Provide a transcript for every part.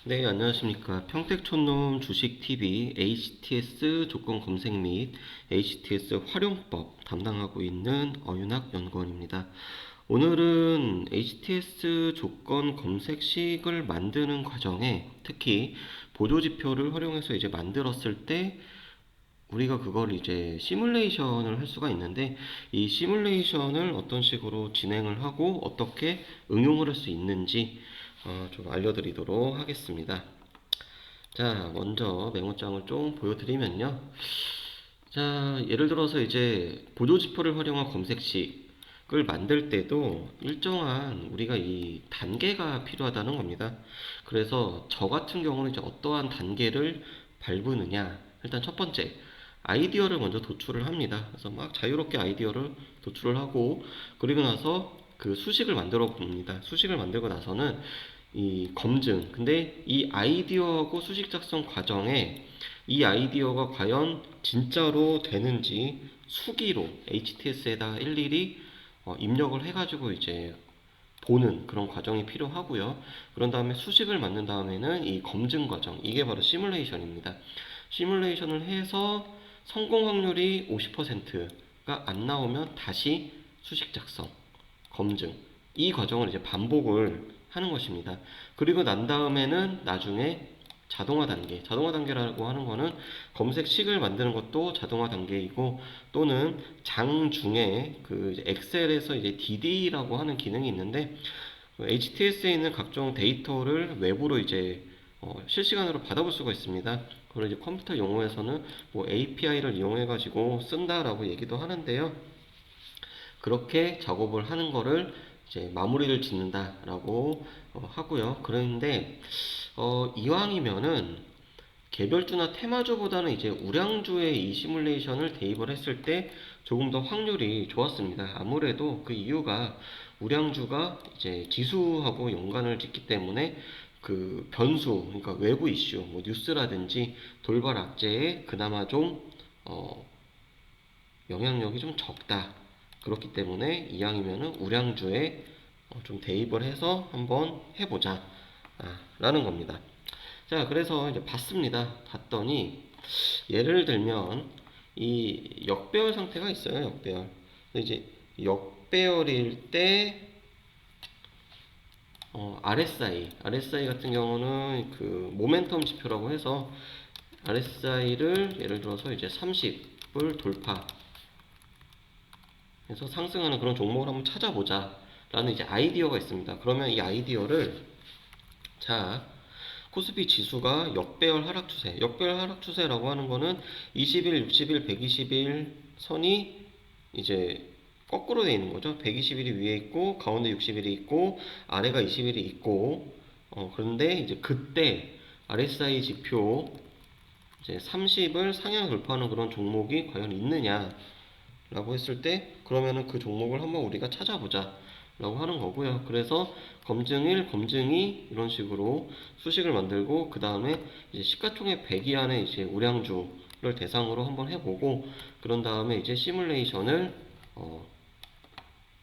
네, 안녕하십니까. 평택촌놈 주식TV HTS 조건 검색 및 HTS 활용법 담당하고 있는 어윤학 연구원입니다. 오늘은 HTS 조건 검색식을 만드는 과정에 특히 보조지표를 활용해서 이제 만들었을 때 우리가 그걸 이제 시뮬레이션을 할 수가 있는데 이 시뮬레이션을 어떤 식으로 진행을 하고 어떻게 응용을 할 수 있는지 좀 알려드리도록 하겠습니다. 자, 먼저 메모장을 좀 보여드리면요. 자, 예를 들어서 이제 보조지표를 활용한 검색식을 만들 때도 일정한 우리가 이 단계가 필요하다는 겁니다. 그래서 저 같은 경우는 이제 어떠한 단계를 밟으느냐. 일단 첫 번째, 아이디어를 먼저 도출을 합니다. 그래서 막 자유롭게 아이디어를 도출을 하고, 그리고 나서 그 수식을 만들어 봅니다. 수식을 만들고 나서는 이 검증. 근데 이 아이디어하고 수식 작성 과정에 이 아이디어가 과연 진짜로 되는지 수기로 HTS에다 일일이 입력을 해가지고 이제 보는 그런 과정이 필요하고요. 그런 다음에 수식을 만든 다음에는 이 검증 과정, 이게 바로 시뮬레이션입니다. 시뮬레이션을 해서 성공 확률이 50%가 안 나오면 다시 수식 작성, 검증, 이 과정을 이제 반복을 하는 것입니다. 그리고 난 다음에는 나중에 자동화 단계라고 하는 거는 검색식을 만드는 것도 자동화 단계이고, 또는 장중에 그 엑셀에서 이제 DD라고 하는 기능이 있는데, HTS에 있는 각종 데이터를 외부로 이제 실시간으로 받아볼 수가 있습니다. 그걸 이제 컴퓨터 용어에서는 뭐 API를 이용해 가지고 쓴다라고 얘기도 하는데요. 그렇게 작업을 하는 거를 이제 마무리를 짓는다라고 하고요. 그런데 이왕이면은 개별주나 테마주보다는 이제 우량주의 이 시뮬레이션을 대입을 했을 때 조금 더 확률이 좋았습니다. 아무래도 그 이유가 우량주가 이제 지수하고 연관을 짓기 때문에 그 변수, 그러니까 외부 이슈, 뭐 뉴스라든지 돌발 악재에 그나마 좀 어, 영향력이 좀 적다. 그렇기 때문에 이왕이면은 우량주에 좀 대입을 해서 한번 해보자 라는 겁니다. 자, 그래서 이제 봤습니다. 봤더니 예를 들면 이 역배열 상태가 있어요. 역배열. 이제 역배열일 때 RSI 같은 경우는 그 모멘텀 지표라고 해서 RSI를 예를 들어서 이제 30을 돌파 해서 상승하는 그런 종목을 한번 찾아보자 라는 이제 아이디어가 있습니다. 그러면 이 아이디어를, 자, 코스피 지수가 역배열 하락 추세, 역배열 하락 추세라고 하는 거는 20일, 60일, 120일 선이 이제 거꾸로 되어 있는 거죠. 120일이 위에 있고 가운데 60일이 있고 아래가 20일이 있고, 그런데 이제 그때 RSI 지표 이제 30을 상향 돌파하는 그런 종목이 과연 있느냐 라고 했을 때, 그러면은 그 종목을 한번 우리가 찾아보자 라고 하는 거고요. 그래서 검증 1, 검증 2 이런 식으로 수식을 만들고, 그 다음에 이제 시가총액 100 이하의 이제 우량주를 대상으로 한번 해보고, 그런 다음에 이제 시뮬레이션을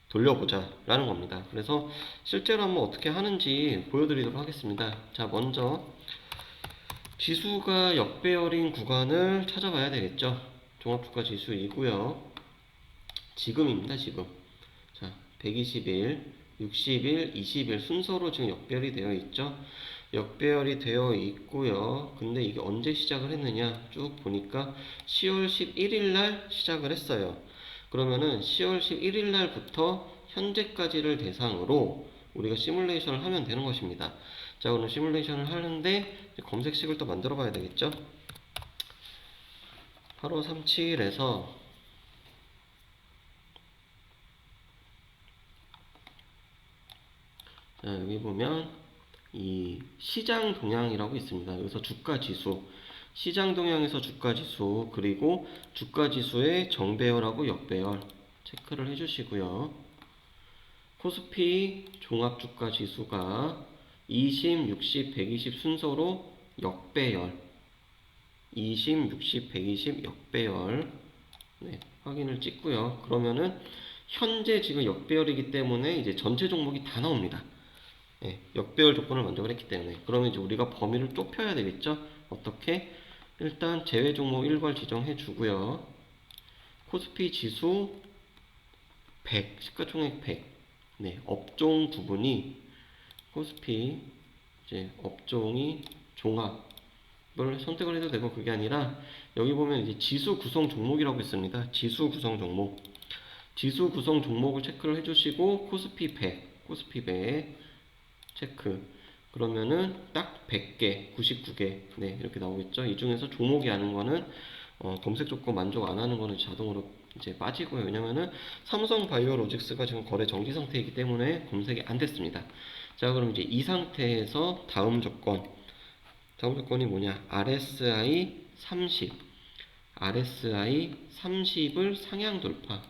돌려보자 라는 겁니다. 그래서 실제로 한번 어떻게 하는지 보여드리도록 하겠습니다. 자, 먼저 지수가 역배열인 구간을 찾아봐야 되겠죠. 종합주가지수이고요. 지금입니다, 지금. 자, 120일, 60일, 20일 순서로 지금 역배열이 되어 있죠. 역배열이 되어 있고요. 근데 이게 언제 시작을 했느냐? 쭉 보니까 10월 11일 날 시작을 했어요. 그러면은 10월 11일 날부터 현재까지를 대상으로 우리가 시뮬레이션을 하면 되는 것입니다. 자, 그럼 시뮬레이션을 하는데 검색식을 또 만들어 봐야 되겠죠? 8537에서 자, 여기 보면 이 시장 동향이라고 있습니다. 여기서 주가 지수, 시장 동향에서 주가 지수, 그리고 주가 지수의 정배열하고 역배열 체크를 해주시고요. 코스피 종합 주가 지수가 20, 60, 120 순서로 역배열, 20, 60, 120 역배열, 네, 확인을 찍고요. 그러면은 현재 지금 역배열이기 때문에 이제 전체 종목이 다 나옵니다. 예, 역배열 조건을 만족을 했기 때문에. 그러면 이제 우리가 범위를 좁혀야 되겠죠? 어떻게? 일단 제외 종목 일괄 지정해 주고요. 코스피 지수 100, 시가총액 100. 네, 업종 구분이 코스피 이제 업종이 종합을 선택을 해도 되고, 그게 아니라 여기 보면 이제 지수 구성 종목이라고 있습니다. 지수 구성 종목. 지수 구성 종목을 체크를 해주시고 코스피 100, 코스피 100 체크. 그러면은 딱 100개, 99개, 네, 이렇게 나오겠죠. 이 중에서 종목이 아는 거는 검색 조건 만족 안 하는 거는 자동으로 이제 빠지고요. 왜냐면은 삼성 바이오로직스가 지금 거래 정지 상태이기 때문에 검색이 안 됐습니다. 자, 그럼 이제 이 상태에서 다음 조건이 뭐냐? RSI 30, RSI 30을 상향 돌파.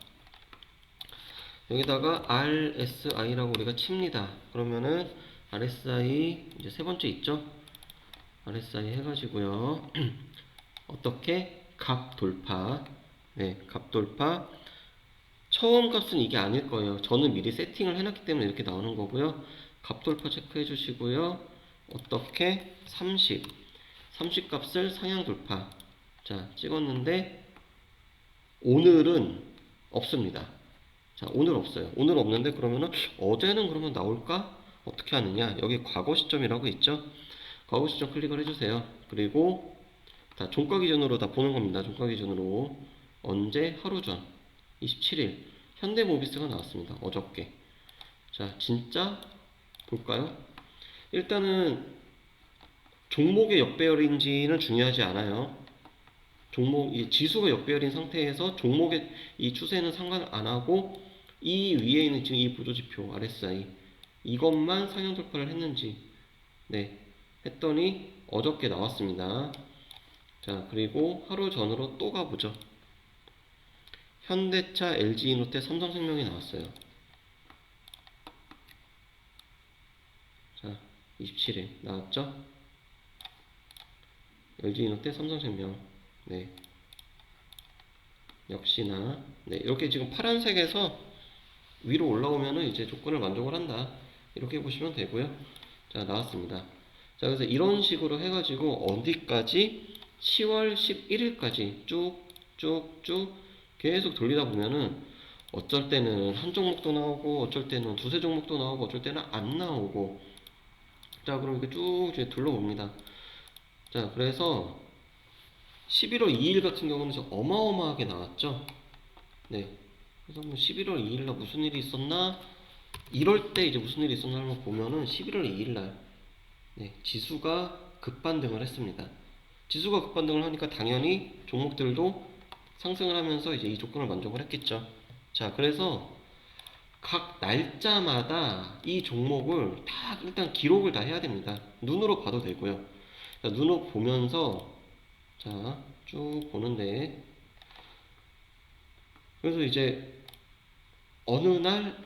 여기다가 RSI라고 우리가 칩니다. 그러면은 RSI 이제 세 번째 있죠? RSI 해가지고요. 어떻게? 값 돌파. 네, 값 돌파. 처음 값은 이게 아닐 거예요. 저는 미리 세팅을 해놨기 때문에 이렇게 나오는 거고요. 값 돌파 체크해 주시고요. 어떻게? 30 값을 상향 돌파. 자, 찍었는데 오늘은 없습니다. 자, 오늘 없어요. 오늘 없는데 그러면은 어제는 그러면 나올까? 어떻게 하느냐? 여기 과거 시점이라고 있죠? 과거 시점 클릭을 해주세요. 그리고 다 종가 기준으로 다 보는 겁니다. 종가 기준으로 언제? 하루 전 27일 현대모비스가 나왔습니다. 어저께. 자, 진짜 볼까요? 일단은 종목의 역배열인지는 중요하지 않아요. 이 지수가 역배열인 상태에서 종목의 이 추세는 상관 안 하고 이 위에 있는 지금 이 보조지표 RSI 이것만 상향 돌파를 했는지, 네, 했더니 어저께 나왔습니다. 자, 그리고 하루 전으로 또 가보죠. 현대차, LG이노텍, 삼성생명이 나왔어요. 자, 27일 나왔죠? LG이노텍, 삼성생명. 네, 역시나 네, 이렇게 지금 파란색에서 위로 올라오면은 이제 조건을 만족을 한다. 이렇게 보시면 되고요. 자, 나왔습니다. 자, 그래서 이런 식으로 해가지고 어디까지? 10월 11일까지 쭉쭉쭉 계속 돌리다 보면은 어쩔 때는 한 종목도 나오고 어쩔 때는 두세 종목도 나오고 어쩔 때는 안 나오고. 자, 그럼 이렇게 쭉 이제 둘러봅니다. 자, 그래서 11월 2일 같은 경우는 어마어마하게 나왔죠. 네. 그래서 뭐 11월 2일날 무슨 일이 있었나? 이럴 때 이제 무슨 일이 있었나 한번 보면은 11월 2일날 네, 지수가 급반등을 했습니다. 지수가 급반등을 하니까 당연히 종목들도 상승을 하면서 이제 이 조건을 만족을 했겠죠. 자, 그래서 각 날짜마다 이 종목을 다 일단 기록을 다 해야 됩니다. 눈으로 봐도 되고요. 자, 눈으로 보면서 자, 쭉 보는데 그래서 이제 어느 날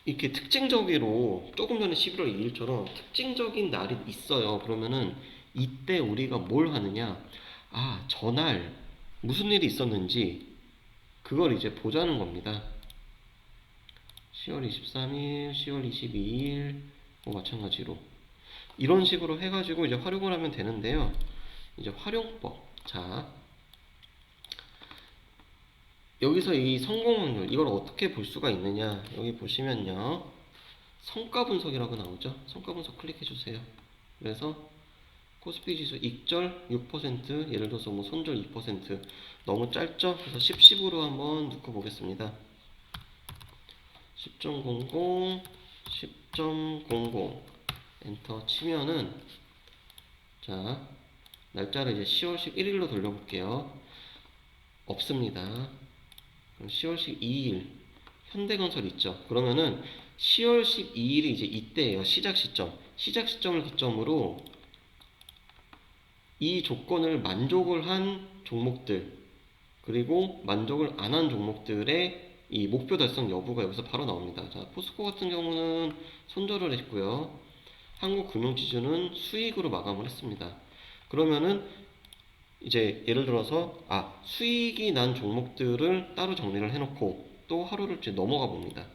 이렇게 특징적으로 조금 전에 11월 2일처럼 특징적인 날이 있어요. 그러면은 이때 우리가 뭘 하느냐? 아, 전날 무슨 일이 있었는지 그걸 이제 보자는 겁니다. 10월 23일, 10월 22일 뭐 마찬가지로 이런 식으로 해가지고 이제 활용을 하면 되는데요. 이제 활용법. 자, 여기서 이 성공 확률 이걸 어떻게 볼 수가 있느냐? 여기 보시면요. 성과 분석이라고 나오죠. 성과 분석 클릭해 주세요. 그래서 코스피 지수 익절 6%, 예를 들어서 뭐 손절 2%, 너무 짧죠? 그래서 10으로 한번 놓고 보겠습니다. 10.00, 10.00 엔터 치면은 자, 날짜를 이제 10월 11일로 돌려볼게요. 없습니다. 그럼 10월 12일 현대건설 있죠. 그러면은 10월 12일이 이제 이때예요. 시작 시점. 시작 시점을 기점으로 이 조건을 만족을 한 종목들 그리고 만족을 안 한 종목들의 이 목표 달성 여부가 여기서 바로 나옵니다. 자, 포스코 같은 경우는 손절을 했고요. 한국금융지주는 수익으로 마감을 했습니다. 그러면은 이제 예를 들어서 수익이 난 종목들을 따로 정리를 해놓고 또 하루를 이제 넘어가 봅니다.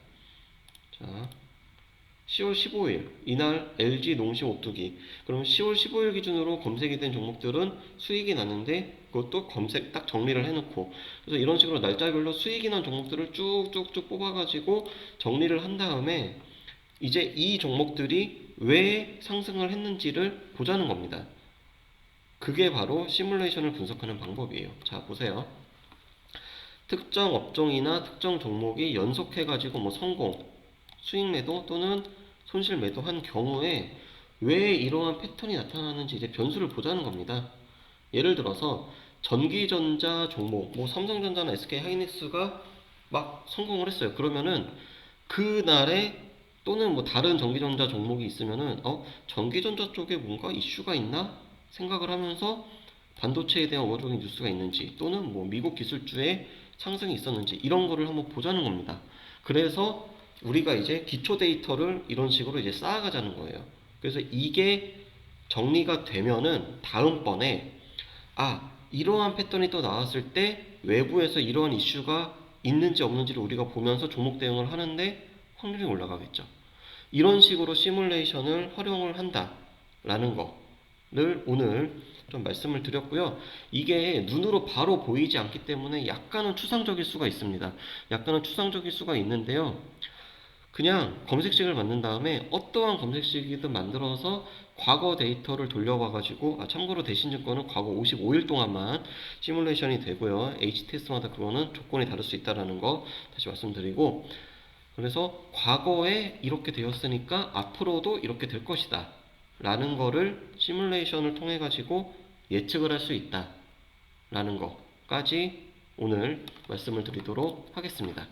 자, 10월 15일 이날 LG 농심 오뚜기. 그러면 10월 15일 기준으로 검색이 된 종목들은 수익이 났는데 그것도 검색 딱 정리를 해놓고, 그래서 이런 식으로 날짜별로 수익이 난 종목들을 쭉쭉쭉 뽑아가지고 정리를 한 다음에 이제 이 종목들이 왜 상승을 했는지를 보자는 겁니다. 그게 바로 시뮬레이션을 분석하는 방법이에요. 자, 보세요. 특정 업종이나 특정 종목이 연속해가지고 뭐 성공, 수익 매도 또는 손실 매도한 경우에 왜 이러한 패턴이 나타나는지 이제 변수를 보자는 겁니다. 예를 들어서 전기전자 종목, 뭐 삼성전자나 SK하이닉스가 막 성공을 했어요. 그러면은 그날에 또는 뭐 다른 전기전자 종목이 있으면은 전기전자 쪽에 뭔가 이슈가 있나 생각을 하면서 반도체에 대한 우호적인 뉴스가 있는지 또는 뭐 미국 기술주에 상승이 있었는지 이런 거를 한번 보자는 겁니다. 그래서 우리가 이제 기초 데이터를 이런 식으로 이제 쌓아가자는 거예요. 그래서 이게 정리가 되면은 다음번에 이러한 패턴이 또 나왔을 때 외부에서 이러한 이슈가 있는지 없는지를 우리가 보면서 종목 대응을 하는데 확률이 올라가겠죠. 이런 식으로 시뮬레이션을 활용을 한다라는 거를 오늘 좀 말씀을 드렸고요. 이게 눈으로 바로 보이지 않기 때문에 약간은 추상적일 수가 있습니다. 약간은 추상적일 수가 있는데요. 그냥 검색식을 만든 다음에 어떠한 검색식이든 만들어서 과거 데이터를 돌려봐가지고, 참고로 대신증권은 과거 55일 동안만 시뮬레이션이 되고요. HTS마다 그거는 조건이 다를 수 있다는 거 다시 말씀드리고, 그래서 과거에 이렇게 되었으니까 앞으로도 이렇게 될 것이다 라는 거를 시뮬레이션을 통해 가지고 예측을 할 수 있다 라는 거까지 오늘 말씀을 드리도록 하겠습니다.